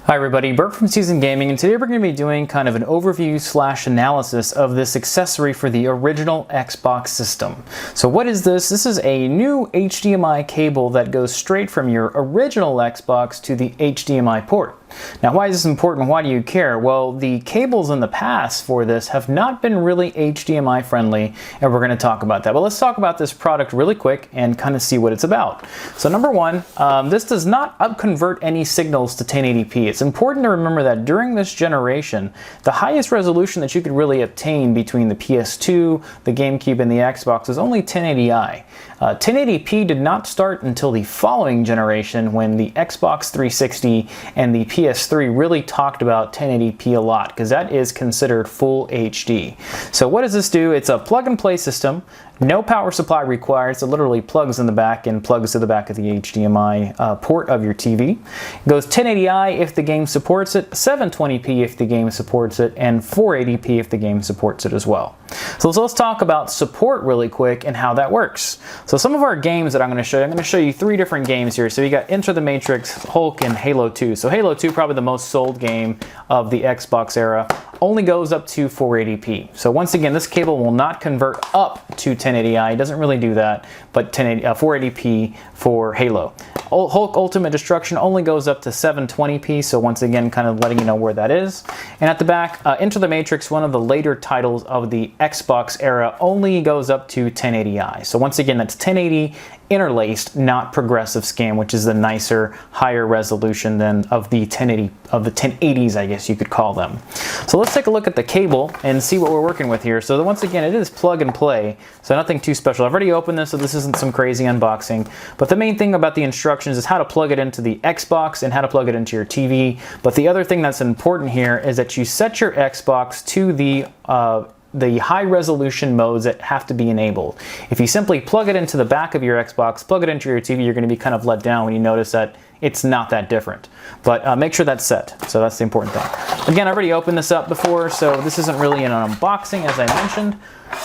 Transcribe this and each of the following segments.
Hi everybody, Bert from Seasoned Gaming, and today we're going to be doing kind of an overview / analysis of this accessory for the original Xbox system. So what is this? This is a new HDMI cable that goes straight from your original Xbox to the HDMI port. Now, why is this important? Why do you care? Well, the cables in the past for this have not been really HDMI friendly, and we're going to talk about that. But let's talk about this product really quick and kind of see what it's about. So number one, this does not upconvert any signals to 1080p. It's important to remember that during this generation, the highest resolution that you could really obtain between the PS2, the GameCube, and the Xbox was only 1080i. 1080p did not start until the following generation when the Xbox 360 and the PS3 really talked about 1080p a lot, because that is considered full HD. So what does this do? It's a plug-and-play system. No power supply required, so it literally plugs in the back and plugs to the back of the HDMI port of your TV. It goes 1080i if the game supports it, 720p if the game supports it, and 480p if the game supports it as well. So let's talk about support really quick and how that works. So some of our games that I'm going to show you 3 different games here. So you got Enter the Matrix, Hulk, and Halo 2. So Halo 2, probably the most sold game of the Xbox era, only goes up to 480p. So once again, this cable will not convert up to 1080i. It doesn't really do that, but 480p for Halo. Hulk Ultimate Destruction only goes up to 720p, so once again, kind of letting you know where that is. And at the back, Enter the Matrix, one of the later titles of the Xbox era, only goes up to 1080i. So once again, that's 1080 interlaced, not progressive scan, which is the nicer, higher resolution than of the 1080s, I guess you could call them. So let's take a look at the cable and see what we're working with here. So once again, it is plug and play, so nothing too special. I've already opened this, so this isn't some crazy unboxing. But the main thing about the instructions is how to plug it into the Xbox and how to plug it into your TV. But the other thing that's important here is that you set your Xbox to the high resolution modes that have to be enabled. If you simply plug it into the back of your Xbox, plug it into your TV, you're going to be kind of let down when you notice that it's not that different. But make sure that's set. So that's the important thing. Again, I already opened this up before, so this isn't really an unboxing as I mentioned.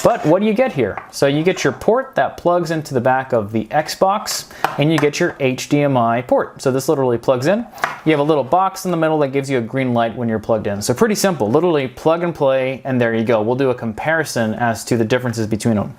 But what do you get here? So you get your port that plugs into the back of the Xbox, and you get your HDMI port. So this literally plugs in. You have a little box in the middle that gives you a green light when you're plugged in. So pretty simple, literally plug and play, and there you go. We'll do a comparison as to the differences between them.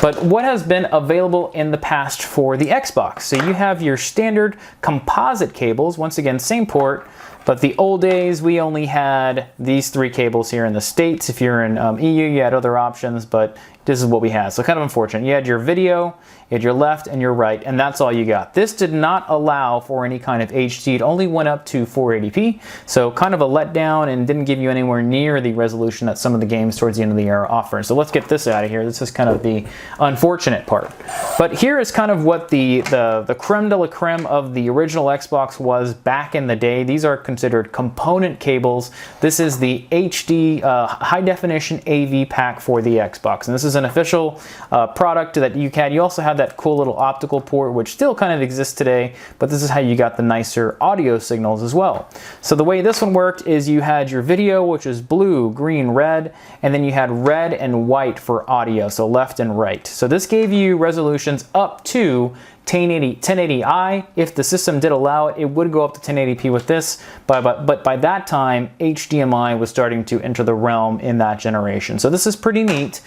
But what has been available in the past for the Xbox? So you have your standard composite cables, once again, same port. But the old days, we only had these 3 cables here in the States. If you're in EU, you had other options, but this is what we had. So kind of unfortunate. You had your video, you had your left and your right, and that's all you got. This did not allow for any kind of HD. It only went up to 480p, so kind of a letdown and didn't give you anywhere near the resolution that some of the games towards the end of the era offer. So let's get this out of here. This is kind of the unfortunate part. But here is kind of what the creme de la creme of the original Xbox was back in the day. These are considered component cables. This is the HD high definition AV pack for the Xbox, and this is an official product that you had. You also have that cool little optical port, which still kind of exists today, but this is how you got the nicer audio signals as well. So the way this one worked is you had your video, which is blue, green, red, and then you had red and white for audio, so left and right. So this gave you resolutions up to 1080i. If the system did allow it, it would go up to 1080p with this, but by that time, HDMI was starting to enter the realm in that generation. So this is pretty neat.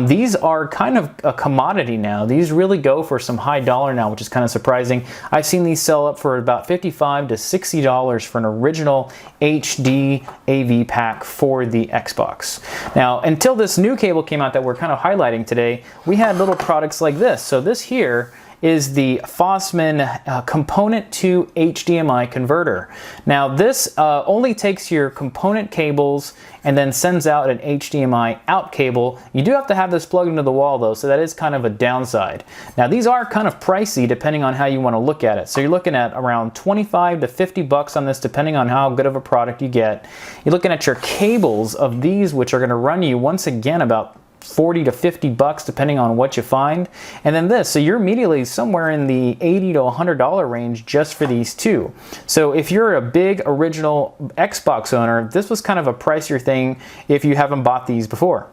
These are kind of a commodity now. These really go for some high dollar now, which is kind of surprising. I've seen these sell up for about $55 to $60 for an original HD AV pack for the Xbox. Now, until this new cable came out that we're kind of highlighting today, we had little products like this. So this here is the Fossman component to HDMI converter. Now this only takes your component cables and then sends out an HDMI out cable. You do have to have this plugged into the wall though, so that is kind of a downside. Now these are kind of pricey depending on how you want to look at it. So you're looking at around 25 to 50 bucks on this depending on how good of a product you get. You're looking at your cables of these, which are going to run you once again about 40 to 50 bucks depending on what you find. And then this, so you're immediately somewhere in the $80 to $100 range just for these two. So if you're a big original Xbox owner, this was kind of a pricier thing if you haven't bought these before.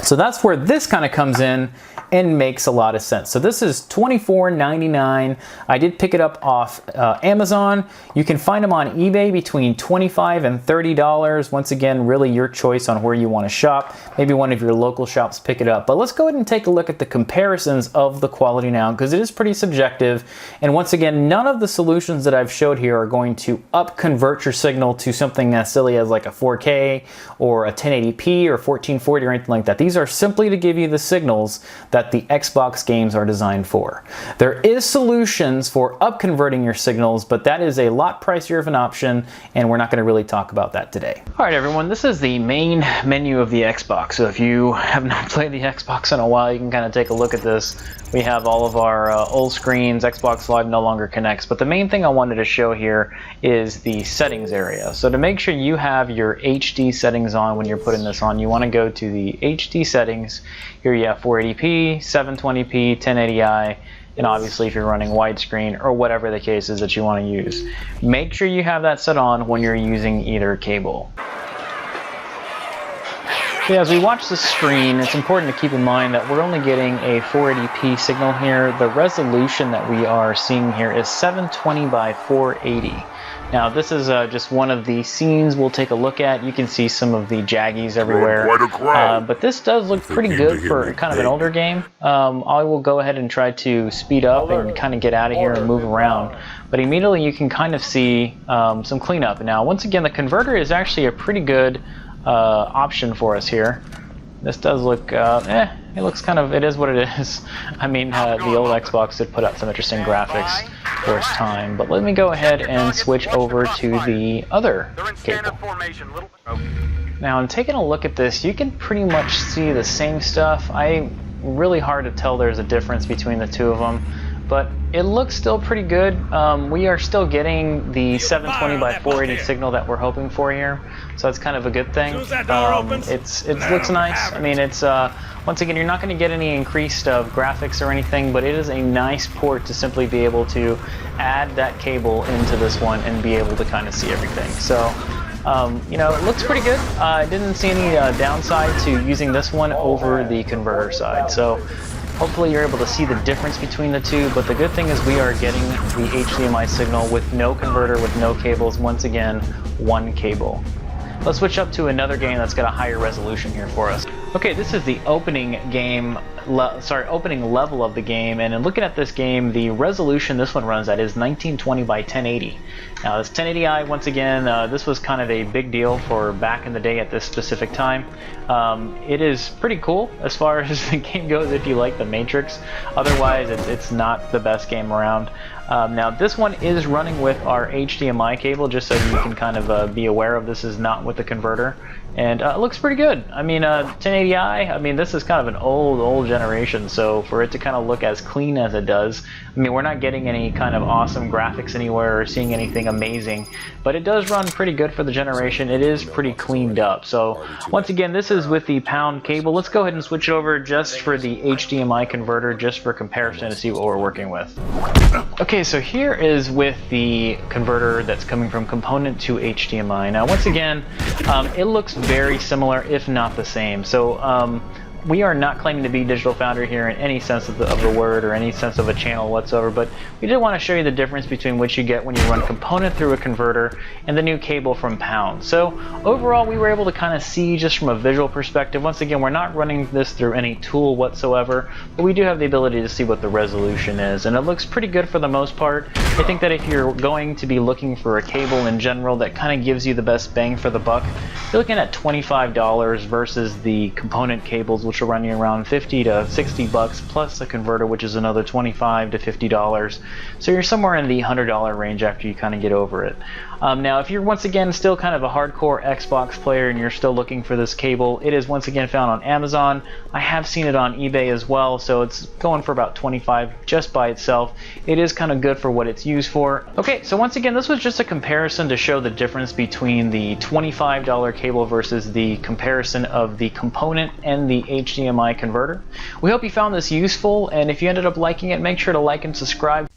So that's where this kind of comes in and makes a lot of sense. So this is $24.99. I did pick it up off Amazon. You can find them on eBay between $25 and $30. Once again, really your choice on where you want to shop. Maybe one of your local shops pick it up. But let's go ahead and take a look at the comparisons of the quality now, because it is pretty subjective. And once again, none of the solutions that I've showed here are going to convert your signal to something as silly as like a 4K or a 1080p or 1440 or anything like that. These are simply to give you the signals that the Xbox games are designed for. There is solutions for converting your signals, but that is a lot pricier of an option, and we're not going to really talk about that today. All right, everyone, this is the main menu of the Xbox. So if you have not played the Xbox in a while, you can kind of take a look at this. We have all of our old screens. Xbox Live no longer connects, but the main thing I wanted to show here is the settings area. So to make sure you have your HD settings on when you're putting this on, you want to go to the HD settings. Here you have 480p, 720p, 1080i, and obviously if you're running widescreen or whatever the case is that you want to use. Make sure you have that set on when you're using either cable. Yeah, as we watch the screen, it's important to keep in mind that we're only getting a 480p signal here. The resolution that we are seeing here is 720 by 480. Now, this is just one of the scenes we'll take a look at. You can see some of the jaggies everywhere. But this does look pretty good for kind of an older game. I will go ahead and try to speed up and kind of get out of here and move around. But immediately you can kind of see some cleanup. Now, once again, the converter is actually a pretty good option for us here. This does look, it looks kind of, it is what it is. I mean, the old Xbox did put out some interesting graphics for its time. But let me go ahead and switch over to the other cable. Now, in taking a look at this, you can pretty much see the same stuff. Really hard to tell there's a difference between the two of them, but it looks still pretty good. We are still getting the 720 by 480 signal that we're hoping for here, so that's kind of a good thing. It looks nice. I mean, it's once again, you're not going to get any increased graphics or anything, but it is a nice port to simply be able to add that cable into this one and be able to kind of see everything. So you know, it looks pretty good. I didn't see any downside to using this one over the converter side. So hopefully you're able to see the difference between the two, but the good thing is we are getting the HDMI signal with no converter, with no cables. Once again, one cable. Let's switch up to another game that's got a higher resolution here for us. Okay, this is the opening level of the game, and in looking at this game, the resolution this one runs at is 1920 by 1080. Now this 1080i, once again, this was kind of a big deal for back in the day at this specific time. It is pretty cool as far as the game goes if you like the Matrix. Otherwise, it's not the best game around. Now this one is running with our HDMI cable, just so you can kind of be aware of this is not with the converter. And it looks pretty good. I mean, 1080i, I mean, this is kind of an old generation, so for it to kind of look as clean as it does, I mean, we're not getting any kind of awesome graphics anywhere or seeing anything amazing, but it does run pretty good for the generation. It is pretty cleaned up. So once again, this is with the pound cable. Let's go ahead and switch over just for the HDMI converter, just for comparison to see what we're working with. Okay, so here is with the converter that's coming from component to HDMI. Now, once again, it looks very similar, if not the same. So we are not claiming to be Digital Foundry here in any sense of the word or any sense of a channel whatsoever, but we did want to show you the difference between what you get when you run component through a converter and the new cable from Pound. So overall, we were able to kind of see just from a visual perspective. Once again, we're not running this through any tool whatsoever, but we do have the ability to see what the resolution is, and it looks pretty good for the most part. I think that if you're going to be looking for a cable in general that kind of gives you the best bang for the buck, you're looking at $25 versus the component cables, which will run you around 50 to 60 bucks, plus a converter, which is another $25 to $50. So you're somewhere in the $100 range after you kind of get over it. Now, if you're once again still kind of a hardcore Xbox player and you're still looking for this cable, it is once again found on Amazon. I have seen it on eBay as well, so it's going for about $25 just by itself. It is kind of good for what it's used for. Okay, so once again, this was just a comparison to show the difference between the $25 cable versus the comparison of the component and the HDMI converter. We hope you found this useful, and if you ended up liking it, make sure to like and subscribe.